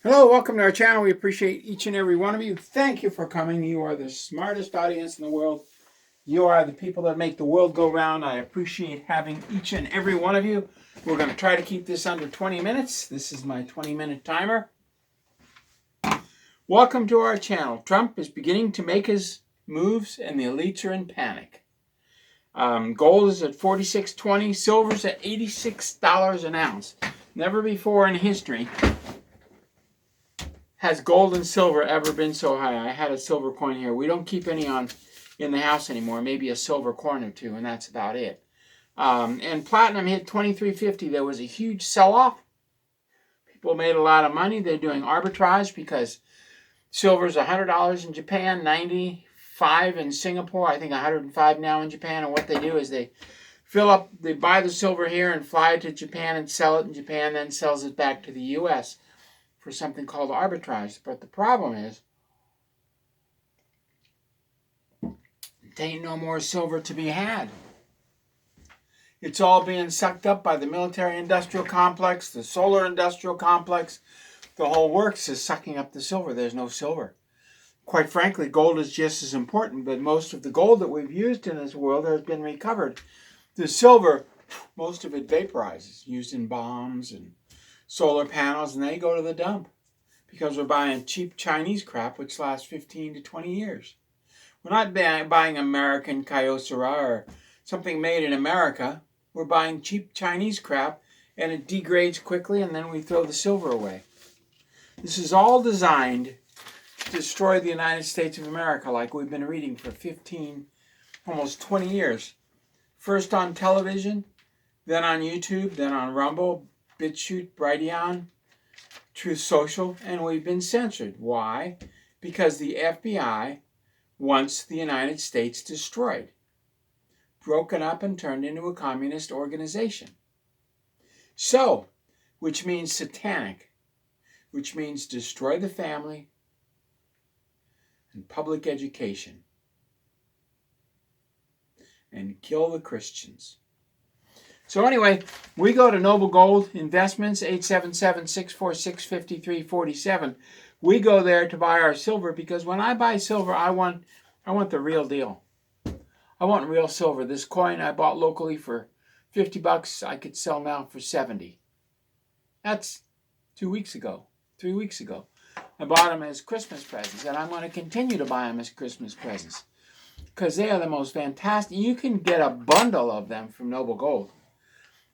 Hello, welcome to our channel. We appreciate each and every one of you. Thank you for coming. You are the smartest audience in the world. You are the people that make the world go round. I appreciate having each and every one of you. We're going to try to keep this under 20 minutes. This is my 20-minute timer. Welcome to our channel. Trump is beginning to make his moves and the elites are in panic. Gold is at $46.20. Silver's at $86 an ounce. Never before in history has gold and silver ever been so high. I had a silver coin here. We don't keep any in the house anymore. Maybe a silver coin or two, and that's about it. And platinum hit $23.50. There was a huge sell-off. People made a lot of money. They're doing arbitrage because silver's $100 in Japan, $95 in Singapore, I think $105 now in Japan. And what they do is they buy the silver here and fly it to Japan and sell it in Japan, then sells it back to the U.S. for something called arbitrage. But the problem is, there ain't no more silver to be had. It's all being sucked up by the military-industrial complex, the solar-industrial complex. The whole works is sucking up the silver. There's no silver. Quite frankly, gold is just as important, but most of the gold that we've used in this world has been recovered. The silver, most of it vaporizes, used in bombs and solar panels, and they go to the dump because we're buying cheap Chinese crap which lasts 15 to 20 years. We're not buying American Kyocera or something made in America. We're buying cheap Chinese crap, and it degrades quickly, and then we throw the silver away. This is all designed to destroy the United States of America, like we've been reading for 15, almost 20 years. First on television, then on YouTube, then on Rumble, BitChute, Brighteon, Truth Social, and we've been censored. Why? Because the FBI wants the United States destroyed, broken up and turned into a communist organization. So, which means satanic, which means destroy the family and public education and kill the Christians. So anyway, we go to Noble Gold Investments, 877-646-5347. We go there to buy our silver because when I buy silver, I want the real deal. I want real silver. This coin I bought locally for $50, I could sell now for $70. That's 2 weeks ago, 3 weeks ago. I bought them as Christmas presents, and I'm going to continue to buy them as Christmas presents because they are the most fantastic. You can get a bundle of them from Noble Gold,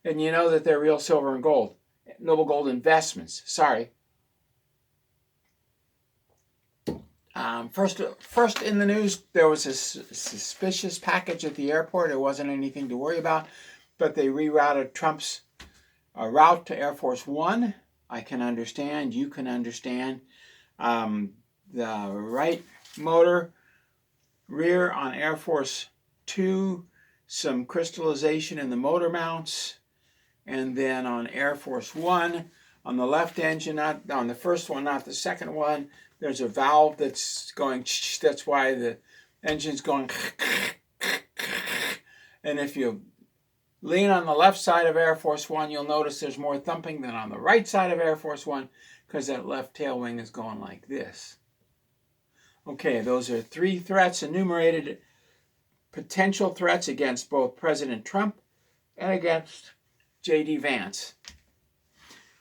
and you know that they're real silver and gold. Noble Gold Investments, sorry. First in the news, there was a suspicious package at the airport. It wasn't anything to worry about, but they rerouted Trump's route to Air Force One. I can understand. You can understand. The right motor rear on Air Force 2, some crystallization in the motor mounts, and then on Air Force 1, on the left engine, not on the first one, not the second one, there's a valve that's going, that's why the engine's going, and if you lean on the left side of Air Force One, you'll notice there's more thumping than on the right side of Air Force One because that left tail wing is going like this. Okay, those are 3 threats enumerated, potential threats against both President Trump and against J.D. Vance.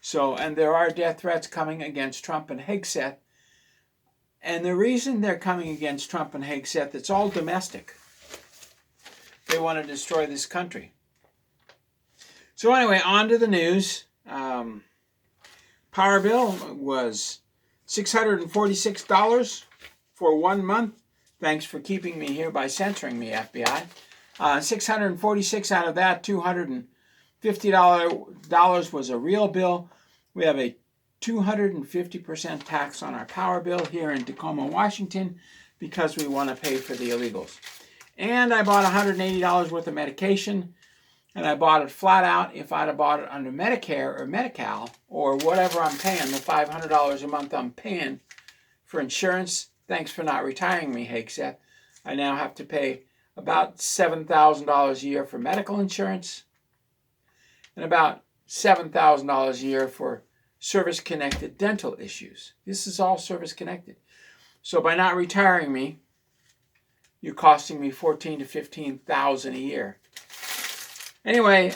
So, and there are death threats coming against Trump and Hegseth. And the reason they're coming against Trump and Hegseth, it's all domestic. They want to destroy this country. So anyway, on to the news. Power bill was $646 for 1 month. Thanks for keeping me here by censoring me, FBI. $646 out of that, $250 was a real bill. We have a 250% tax on our power bill here in Tacoma, Washington, because we want to pay for the illegals. And I bought $180 worth of medication, and I bought it flat out. If I'd have bought it under Medicare or Medi-Cal or whatever I'm paying, the $500 a month I'm paying for insurance, thanks for not retiring me, Hegseth. I now have to pay about $7,000 a year for medical insurance and about $7,000 a year for service-connected dental issues. This is all service-connected. So by not retiring me, you're costing me $14,000 to $15,000 a year. Anyway,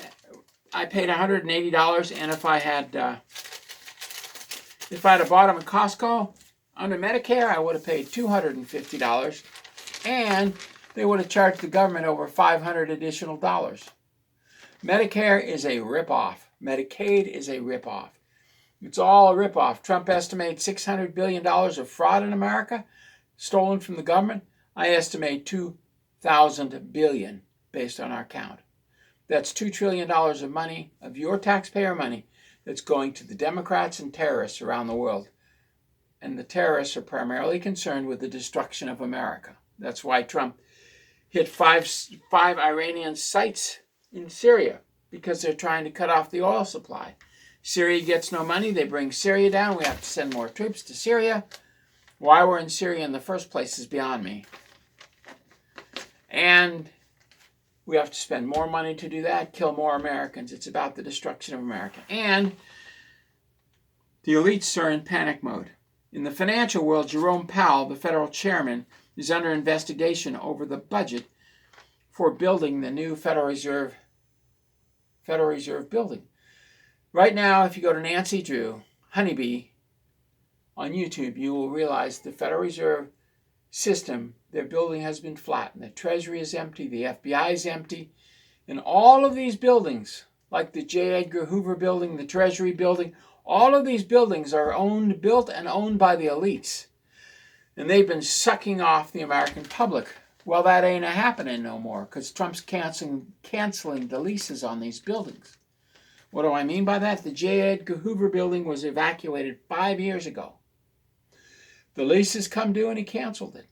I paid $180, and if I had bought them at Costco under Medicare, I would have paid $250, and they would have charged the government over $500 additional dollars. Medicare is a ripoff. Medicaid is a ripoff. It's all a ripoff. Trump estimates $600 billion of fraud in America, stolen from the government. I estimate $2,000 billion based on our count. That's $2 trillion of money, of your taxpayer money, that's going to the Democrats and terrorists around the world. And the terrorists are primarily concerned with the destruction of America. That's why Trump hit five Iranian sites in Syria, because they're trying to cut off the oil supply. Syria gets no money. They bring Syria down. We have to send more troops to Syria. Why we're in Syria in the first place is beyond me. And we have to spend more money to do that, kill more Americans. It's about the destruction of America. And the elites are in panic mode. In the financial world, Jerome Powell, the federal chairman, is under investigation over the budget for building the new Federal Reserve building. Right now, if you go to Nancy Drew, Honeybee, on YouTube, you will realize the Federal Reserve system, their building has been flattened. The Treasury is empty, the FBI is empty, and all of these buildings, like the J. Edgar Hoover building, the Treasury building, all of these buildings are built and owned by the elites. And they've been sucking off the American public. Well, that ain't happening no more, because Trump's canceling the leases on these buildings. What do I mean by that? The J. Edgar Hoover building was evacuated 5 years ago. The leases come due and he canceled it.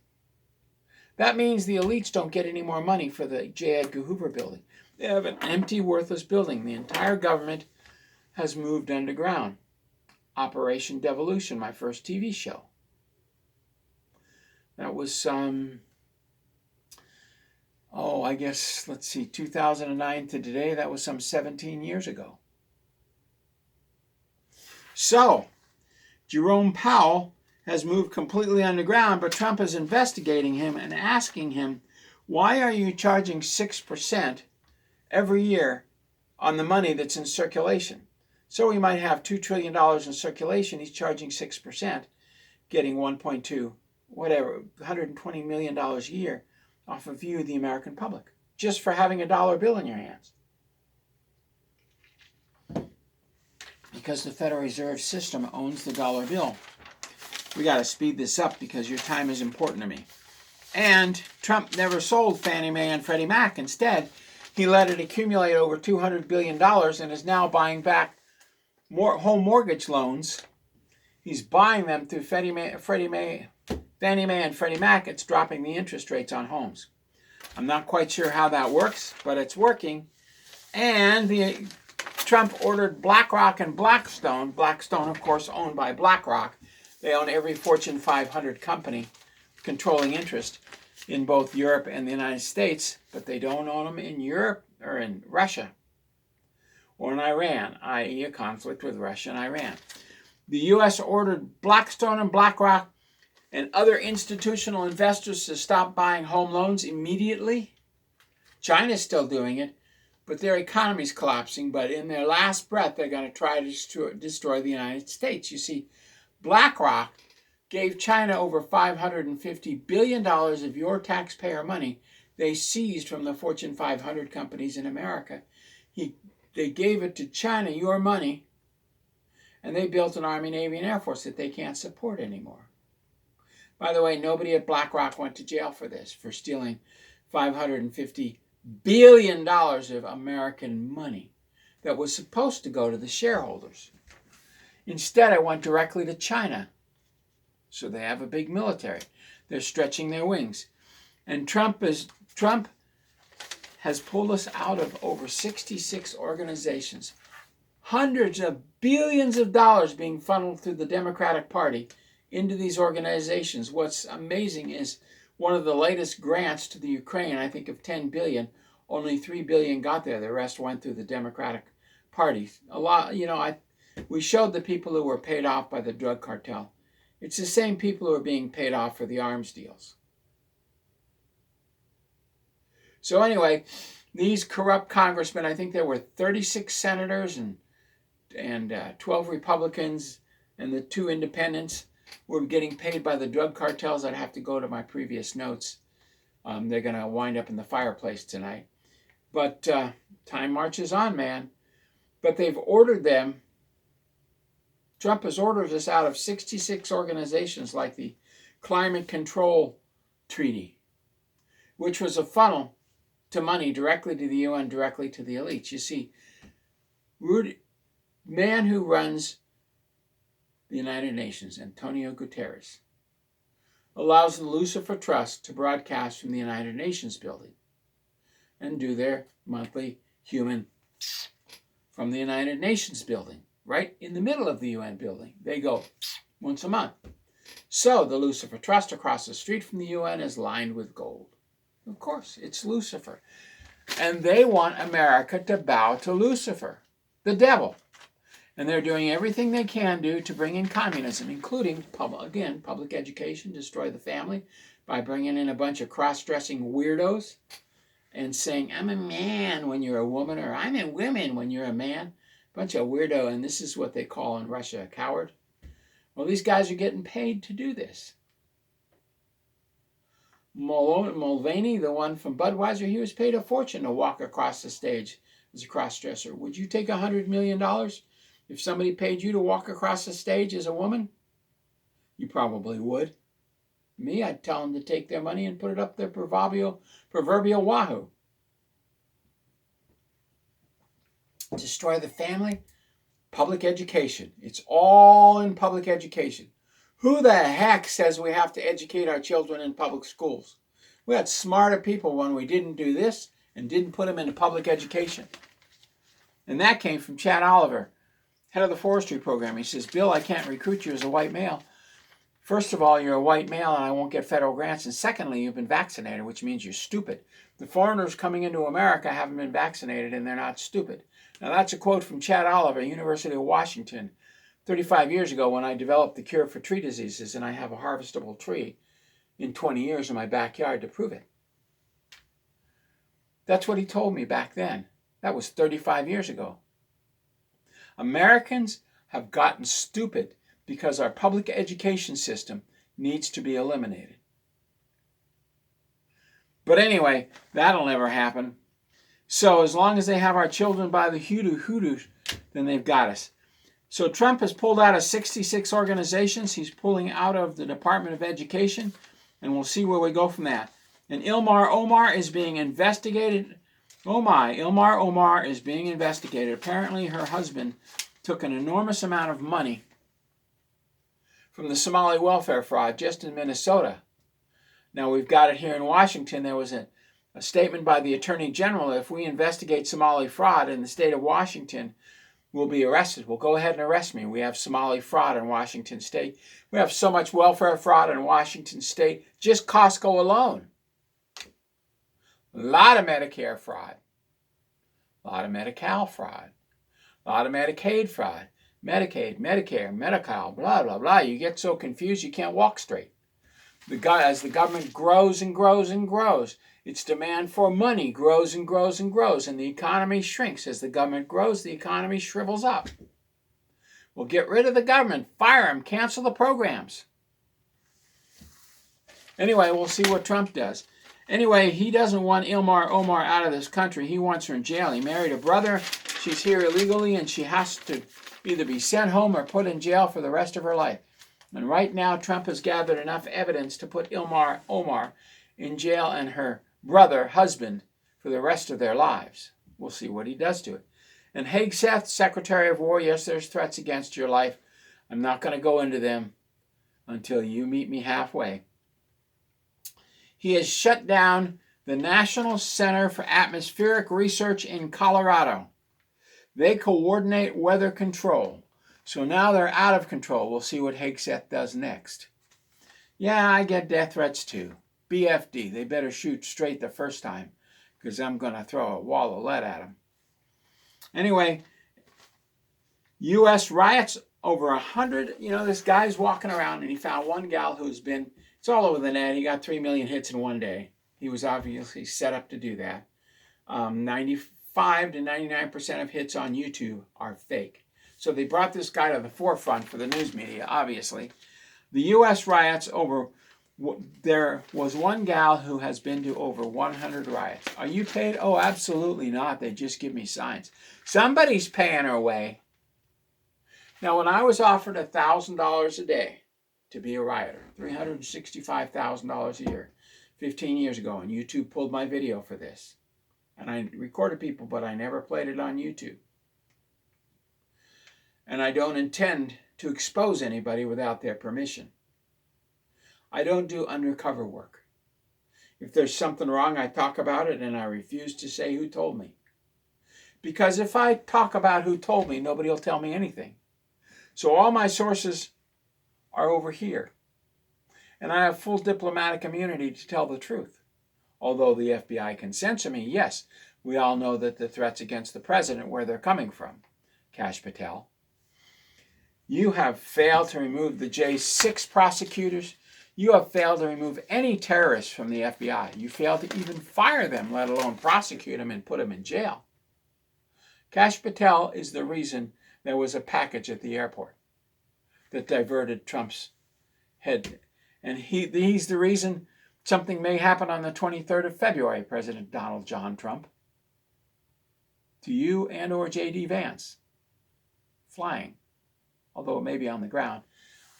That means the elites don't get any more money for the J. Edgar Hoover building. They have an empty, worthless building. The entire government has moved underground. Operation Devolution, my first TV show. That was I guess, 2009 to today, that was some 17 years ago. So, Jerome Powell has moved completely underground, but Trump is investigating him and asking him, why are you charging 6% every year on the money that's in circulation? So we might have $2 trillion in circulation, he's charging 6%, getting $120 million a year off of you, the American public, just for having a dollar bill in your hands. Because the Federal Reserve System owns the dollar bill. We got to speed this up because your time is important to me. And Trump never sold Fannie Mae and Freddie Mac. Instead, he let it accumulate over $200 billion and is now buying back more home mortgage loans. He's buying them through Fannie Mae and Freddie Mac. It's dropping the interest rates on homes. I'm not quite sure how that works, but it's working. And Trump ordered BlackRock and Blackstone. Blackstone, of course, owned by BlackRock. They own every Fortune 500 company, controlling interest in both Europe and the United States, but they don't own them in Europe or in Russia or in Iran, i.e. a conflict with Russia and Iran. The U.S. ordered Blackstone and BlackRock and other institutional investors to stop buying home loans immediately. China's still doing it, but their economy's collapsing. But in their last breath, they're going to try to destroy the United States. You see, BlackRock gave China over $550 billion of your taxpayer money they seized from the Fortune 500 companies in America. They gave it to China, your money, and they built an Army, Navy, and Air Force that they can't support anymore. By the way, nobody at BlackRock went to jail for this, for stealing $550 billion of American money that was supposed to go to the shareholders. Instead, it went directly to China. So they have a big military. They're stretching their wings. And Trump has pulled us out of over 66 organizations. Hundreds of billions of dollars being funneled through the Democratic Party into these organizations. What's amazing is one of the latest grants to the Ukraine, I think of $10 billion, only $3 billion got there. The rest went through the Democratic Party. A lot, We showed the people who were paid off by the drug cartel. It's the same people who are being paid off for the arms deals. So anyway, these corrupt congressmen, I think there were 36 senators and 12 Republicans and the 2 independents were getting paid by the drug cartels. I'd have to go to my previous notes. They're going to wind up in the fireplace tonight. But time marches on, man. But they've ordered them. Trump has ordered us out of 66 organizations like the Climate Control Treaty, which was a funnel to money directly to the UN, directly to the elites. You see, man who runs the United Nations, Antonio Guterres, allows the Lucifer Trust to broadcast from the United Nations building and do their monthly human from the United Nations building, right in the middle of the UN building. They go once a month. So the Lucifer Trust across the street from the UN is lined with gold. Of course, it's Lucifer. And they want America to bow to Lucifer, the devil. And they're doing everything they can do to bring in communism, including, public education, destroy the family, by bringing in a bunch of cross-dressing weirdos and saying, I'm a man when you're a woman, or I'm a woman when you're a man. Bunch of weirdo, and this is what they call in Russia a coward. Well, these guys are getting paid to do this. Mulvaney, the one from Budweiser, he was paid a fortune to walk across the stage as a cross-dresser. Would you take $100 million if somebody paid you to walk across the stage as a woman? You probably would. Me, I'd tell them to take their money and put it up their proverbial wahoo. Destroy the family. Public education. It's all in public education. Who the heck says we have to educate our children in public schools? We had smarter people when we didn't do this and didn't put them into public education. And that came from Chad Oliver, head of the forestry program. He says, Bill, I can't recruit you as a white male. First of all, you're a white male and I won't get federal grants. And secondly, you've been vaccinated, which means you're stupid. The foreigners coming into America haven't been vaccinated and they're not stupid. Now that's a quote from Chad Oliver, University of Washington, 35 years ago when I developed the cure for tree diseases, and I have a harvestable tree in 20 years in my backyard to prove it. That's what he told me back then. That was 35 years ago. Americans have gotten stupid because our public education system needs to be eliminated. But anyway, that'll never happen. So as long as they have our children by the hoodoo, then they've got us. So Trump has pulled out of 66 organizations. He's pulling out of the Department of Education, and we'll see where we go from that. And Ilmar Omar is being investigated. Oh my, Ilmar Omar is being investigated. Apparently her husband took an enormous amount of money from the Somali welfare fraud just in Minnesota. Now we've got it here in Washington. There was a statement by the Attorney General, if we investigate Somali fraud in the state of Washington, we'll be arrested. Well, go ahead and arrest me. We have Somali fraud in Washington state. We have so much welfare fraud in Washington state, just Costco alone. A lot of Medicare fraud. A lot of Medi-Cal fraud. A lot of Medicaid fraud. Medicaid, Medicare, Medi-Cal, blah, blah, blah. You get so confused you can't walk straight. As the government grows and grows and grows, its demand for money grows and grows and grows, and the economy shrinks. As the government grows, the economy shrivels up. Well, get rid of the government, fire them, cancel the programs. Anyway, we'll see what Trump does. Anyway, he doesn't want Ilmar Omar out of this country. He wants her in jail. He married a brother. She's here illegally, and she has to either be sent home or put in jail for the rest of her life. And right now, Trump has gathered enough evidence to put Ilmar Omar in jail and her husband, for the rest of their lives. We'll see what he does to it. And Hegseth, Secretary of War, yes, there's threats against your life. I'm not going to go into them until you meet me halfway. He has shut down the National Center for Atmospheric Research in Colorado. They coordinate weather control. So now they're out of control. We'll see what Hegseth does next. Yeah, I get death threats too. BFD, they better shoot straight the first time, because I'm going to throw a wall of lead at them. Anyway, U.S. riots over 100. You know, this guy's walking around and he found one gal who's been, it's all over the net. He got 3 million hits in one day. He was obviously set up to do that. 95 to 99% of hits on YouTube are fake. So they brought this guy to the forefront for the news media, obviously. The U.S. riots over, there was one gal who has been to over 100 riots. Are you paid? Oh, absolutely not. They just give me signs. Somebody's paying her way. Now, when I was offered $1,000 a day to be a rioter, $365,000 a year, 15 years ago, and YouTube pulled my video for this, and I recorded people, but I never played it on YouTube. And I don't intend to expose anybody without their permission. I don't do undercover work. If there's something wrong, I talk about it, and I refuse to say who told me. Because if I talk about who told me, nobody will tell me anything. So all my sources are over here. And I have full diplomatic immunity to tell the truth. Although the FBI can censor me, yes, we all know that the threats against the president, where they're coming from. Kash Patel. You have failed to remove the J6 prosecutors. You have failed to remove any terrorists from the FBI. You failed to even fire them, let alone prosecute them and put them in jail. Kash Patel is the reason there was a package at the airport that diverted Trump's head. And he's the reason something may happen on the 23rd of February, President Donald John Trump, to you and or J.D. Vance, flying, although it may be on the ground.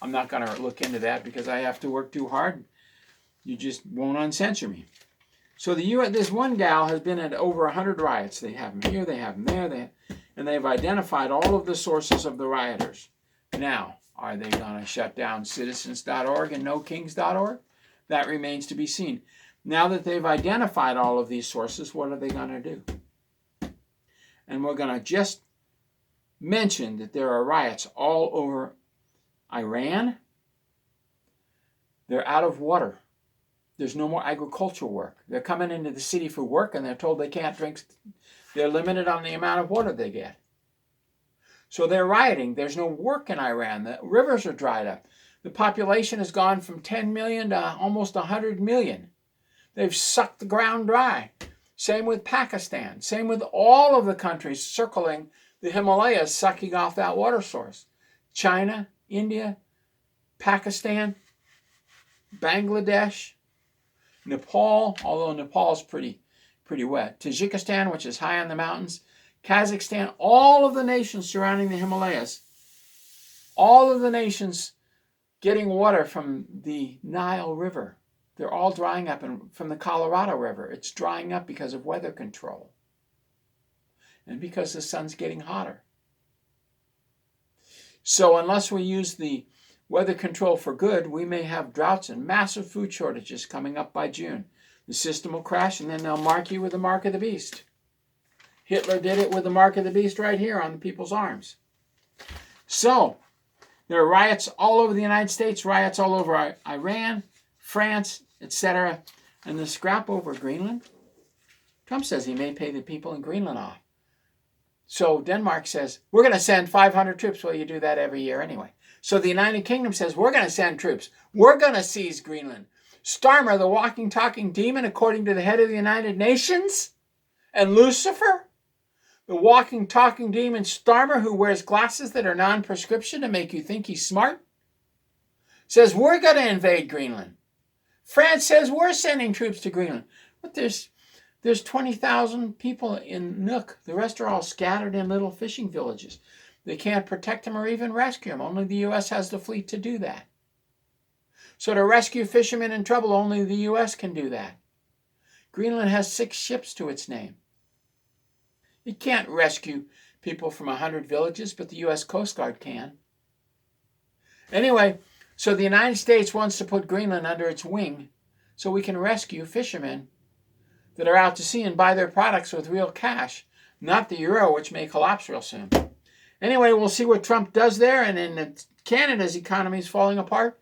I'm not going to look into that because I have to work too hard. You just won't uncensor me. So this one gal has been at over 100 riots. They have them here, they have them there, and they've identified all of the sources of the rioters. Now, are they going to shut down citizens.org and nokings.org? That remains to be seen. Now that they've identified all of these sources, what are they going to do? And we're going to just mention that there are riots all over Iran. They're out of water. There's no more agricultural work. They're coming into the city for work and they're told they can't drink. They're limited on the amount of water they get. So they're rioting. There's no work in Iran. The rivers are dried up. The population has gone from 10 million to almost 100 million. They've sucked the ground dry. Same with Pakistan. Same with all of the countries circling the Himalayas, sucking off that water source. China, India, Pakistan, Bangladesh, Nepal, although Nepal's pretty wet. Tajikistan, which is high on the mountains. Kazakhstan, all of the nations surrounding the Himalayas. All of the nations getting water from the Nile River. They're all drying up, and from the Colorado River. It's drying up because of weather control. And because the sun's getting hotter. So unless we use the weather control for good, we may have droughts and massive food shortages coming up by June. The system will crash, and then they'll mark you with the mark of the beast. Hitler did it with the mark of the beast right here on the people's arms. So, there are riots all over the United States, riots all over Iran, France, etc. And the scrap over Greenland, Trump says he may pay the people in Greenland off. So Denmark says, we're going to send 500 troops. Well, you do that every year anyway. So the United Kingdom says, we're going to send troops. We're going to seize Greenland. Starmer, the walking, talking demon, according to the head of the United Nations, and Lucifer, the walking, talking demon Starmer, who wears glasses that are non-prescription to make you think he's smart, says, we're going to invade Greenland. France says, we're sending troops to Greenland. But there's 20,000 people in Nook. The rest are all scattered in little fishing villages. They can't protect them or even rescue them. Only the U.S. has the fleet to do that. So to rescue fishermen in trouble, only the U.S. can do that. Greenland has 6 ships to its name. It can't rescue people from 100 villages, but the U.S. Coast Guard can. Anyway, so the United States wants to put Greenland under its wing so we can rescue fishermen that are out to sea and buy their products with real cash, not the euro, which may collapse real soon. Anyway, we'll see what Trump does there. And in Canada's economy is falling apart.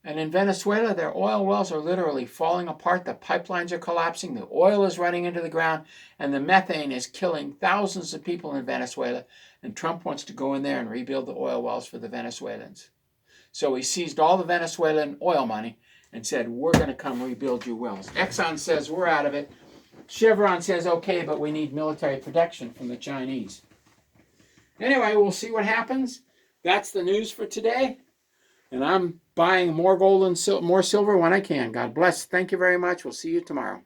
And in Venezuela, their oil wells are literally falling apart. The pipelines are collapsing. The oil is running into the ground. And the methane is killing thousands of people in Venezuela. And Trump wants to go in there and rebuild the oil wells for the Venezuelans. So he seized all the Venezuelan oil money and said, we're going to come rebuild your wells. Exxon says, we're out of it. Chevron says, okay, but we need military protection from the Chinese. Anyway, we'll see what happens. That's the news for today. And I'm buying more gold and more silver when I can. God bless. Thank you very much. We'll see you tomorrow.